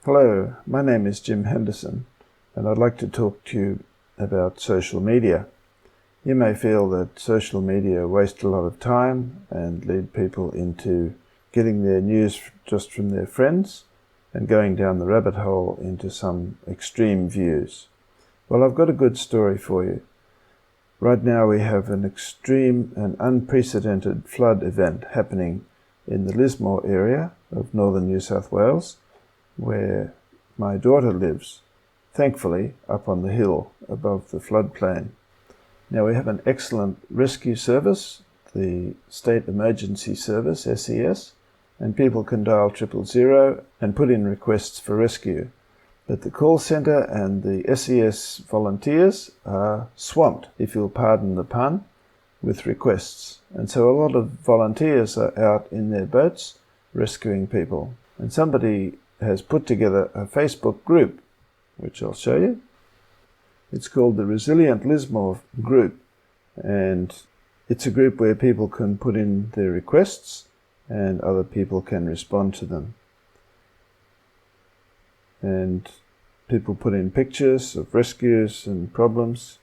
Hello, my name is Jim Henderson, and I'd like to talk to you about social media. You may feel that social media waste a lot of time and lead people into getting their news just from their friends and going down the rabbit hole into some extreme views. Well, I've got a good story for you. Right now we have an extreme and unprecedented flood event happening in the Lismore area of northern New South Wales, where my daughter lives, thankfully up on the hill above the floodplain. Now we have an excellent rescue service, the State Emergency Service, SES, and people can dial 000 and put in requests for rescue. But the call centre and the SES volunteers are swamped, if you'll pardon the pun, with requests. And so a lot of volunteers are out in their boats rescuing people. And somebody has put together a Facebook group, which I'll show you. It's called the Resilient Lismore Group, and it's a group where people can put in their requests and other people can respond to them. And people put in pictures of rescues and problems.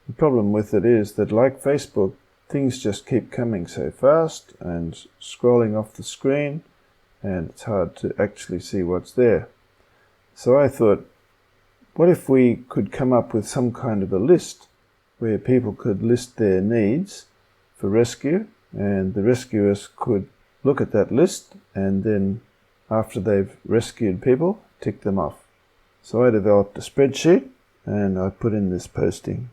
The problem with it is that, like Facebook, things just keep coming so fast and scrolling off the screen, and it's hard to actually see what's there. So I thought, what if we could come up with some kind of a list where people could list their needs for rescue, and the rescuers could look at that list and then, after they've rescued people, tick them off. So I developed a spreadsheet and I put in this posting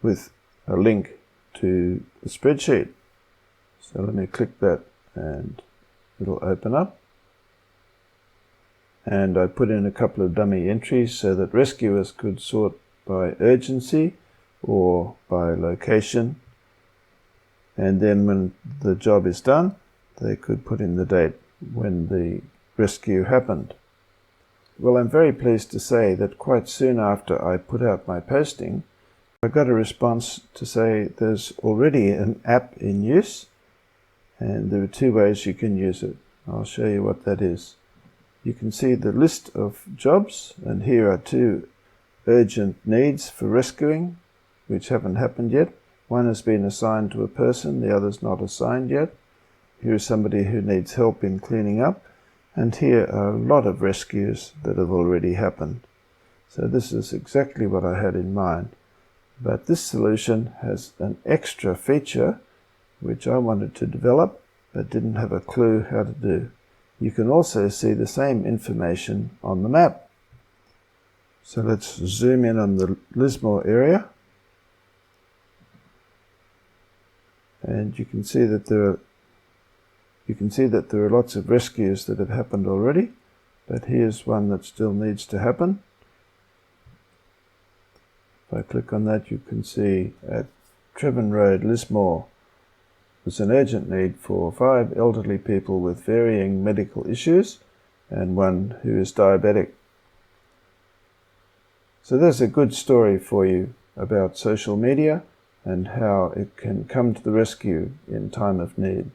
with a link to the spreadsheet. So let me click that and it'll open up. And I put in a couple of dummy entries so that rescuers could sort by urgency or by location. And then when the job is done, they could put in the date when the rescue happened. Well, I'm very pleased to say that quite soon after I put out my posting, I got a response to say there's already an app in use, and there are two ways you can use it. I'll show you what that is. You can see the list of jobs, and here are two urgent needs for rescuing, which haven't happened yet. One has been assigned to a person, the other's not assigned yet. Here is somebody who needs help in cleaning up, and here are a lot of rescues that have already happened. So this is exactly what I had in mind. But this solution has an extra feature which I wanted to develop but didn't have a clue how to do. You can also see the same information on the map. So let's zoom in on the Lismore area. And you can see that there are lots of rescues that have happened already, but here's one that still needs to happen. If I click on that, you can see at Trevin Road, Lismore, there's an urgent need for 5 elderly people with varying medical issues and one who is diabetic. So there's a good story for you about social media and how it can come to the rescue in time of need.